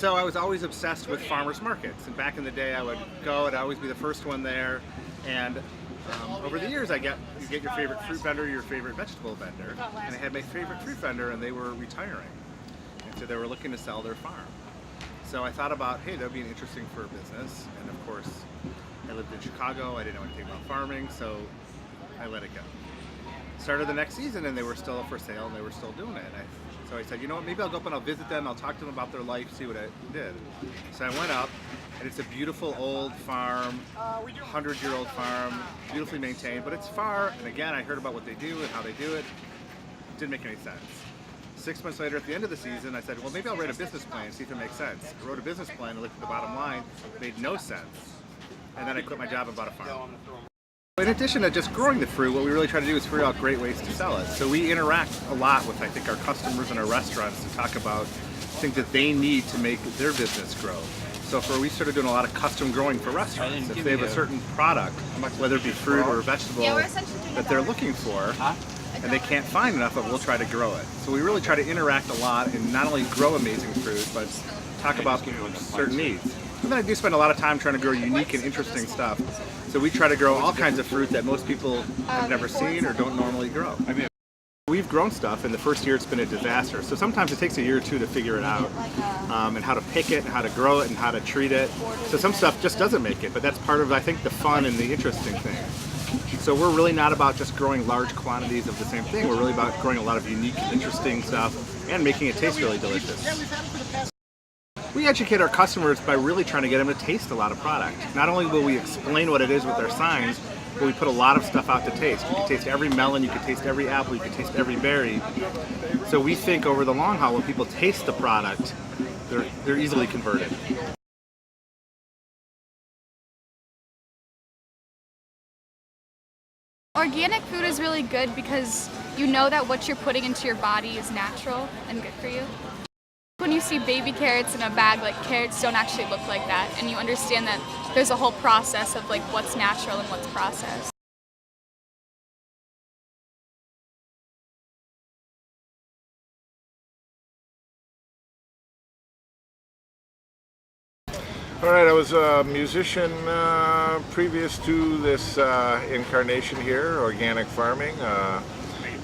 So I was always obsessed with farmers markets, and back in the day I would go, I'd always be the first one there, and over the years you get your favorite fruit vendor, your favorite vegetable vendor, and I had my favorite fruit vendor and they were retiring, and so they were looking to sell their farm. So I thought about, hey, that would be interesting for a business, and of course I lived in Chicago, I didn't know anything about farming, so I let it go. Started the next season and they were still for sale and they were still doing it. So I said, you know what, maybe I'll go up and I'll visit them, I'll talk to them about their life, see what I did. So I went up, and it's a beautiful old farm, 100-year-old farm, beautifully maintained, but it's far, and again, I heard about what they do and how they do it. Didn't make any sense. 6 months later, at the end of the season, I said, well, maybe I'll write a business plan and see if it makes sense. I wrote a business plan and looked at the bottom line, it made no sense. And then I quit my job and bought a farm. In addition to just growing the fruit, what we really try to do is figure out great ways to sell it. So we interact a lot with, I think, our customers and our restaurants to talk about things that they need to make their business grow. So we started doing a lot of custom growing for restaurants. If they have a certain product, whether it be fruit or vegetable, that they're looking for, and they can't find enough of it, we'll try to grow it. So we really try to interact a lot and not only grow amazing fruit, but talk about certain needs. And then I do spend a lot of time trying to grow unique and interesting stuff. So we try to grow all kinds of fruit that most people have never seen or don't normally grow. We've grown stuff, and the first year it's been a disaster. So sometimes it takes a year or two to figure it out, and how to pick it, and how to grow it, and how to treat it. So some stuff just doesn't make it, but that's part of, I think, the fun and the interesting thing. So we're really not about just growing large quantities of the same thing. We're really about growing a lot of unique, interesting stuff and making it taste really delicious. We educate our customers by really trying to get them to taste a lot of product. Not only will we explain what it is with our signs, but we put a lot of stuff out to taste. You can taste every melon, you can taste every apple, you can taste every berry. So we think over the long haul, when people taste the product, they're easily converted. Organic food is really good because you know that what you're putting into your body is natural and good for you. When you see baby carrots in a bag, like carrots don't actually look like that, and you understand that there's a whole process of like what's natural and what's processed. All right, I was a musician previous to this incarnation here, organic farming.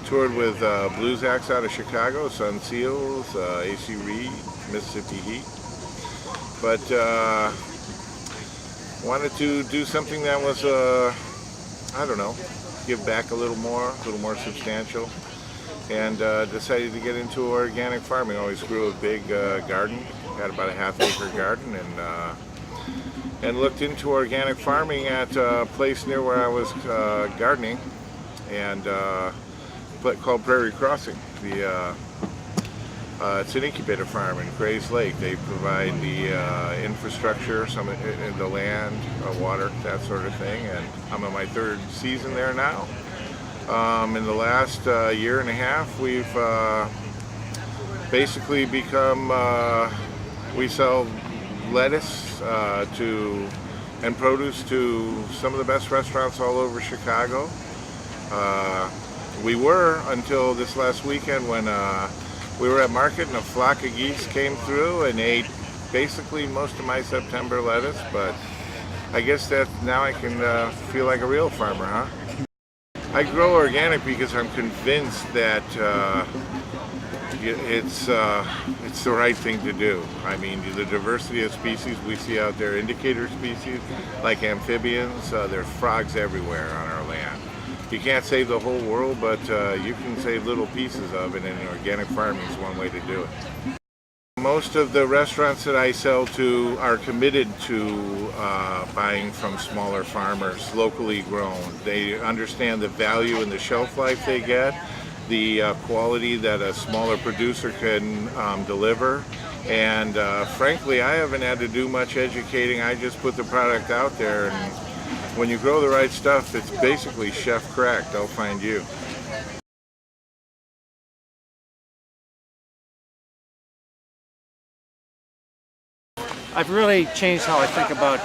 Toured with blues acts out of Chicago, Sun Seals, AC Reed, Mississippi Heat. But wanted to do something that was, I don't know, give back a little more substantial. And decided to get into organic farming. Always grew a big garden, had about a half-acre garden, and looked into organic farming at a place near where I was gardening, and called Prairie Crossing. It's an incubator farm in Grays Lake. They provide the infrastructure, the land, water, that sort of thing. And I'm in my third season there now. In the last year and a half, we've basically become, we sell lettuce and produce to some of the best restaurants all over Chicago. We were until this last weekend when we were at market and a flock of geese came through and ate basically most of my September lettuce, but I guess that now I can feel like a real farmer, huh? I grow organic because I'm convinced that it's the right thing to do. I mean, the diversity of species we see out there, indicator species like amphibians, there's frogs everywhere on our land. You can't save the whole world, but you can save little pieces of it, and organic farming is one way to do it. Most of the restaurants that I sell to are committed to buying from smaller farmers, locally grown. They understand the value and the shelf life they get, the quality that a smaller producer can deliver. And frankly, I haven't had to do much educating. I just put the product out there, and when you grow the right stuff, it's basically chef crack. They'll find you. I've really changed how I think about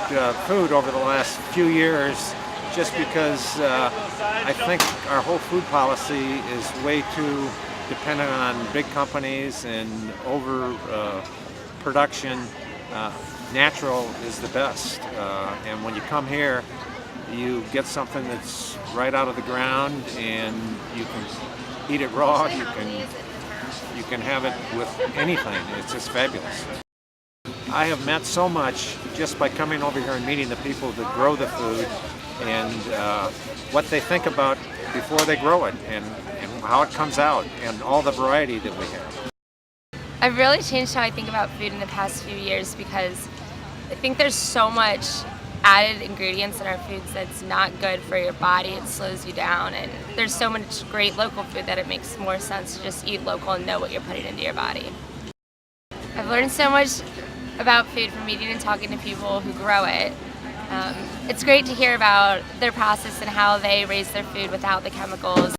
food over the last few years, just because I think our whole food policy is way too dependent on big companies and production, natural is the best. And when you come here, you get something that's right out of the ground, and you can eat it raw. You can have it with anything. It's just fabulous. I have met so much just by coming over here and meeting the people that grow the food, and what they think about before they grow it, and how it comes out, and all the variety that we have. I've really changed how I think about food in the past few years because I think there's so much added ingredients in our foods that's not good for your body. It slows you down, and there's so much great local food that it makes more sense to just eat local and know what you're putting into your body. I've learned so much about food from meeting and talking to people who grow it. It's great to hear about their process and how they raise their food without the chemicals.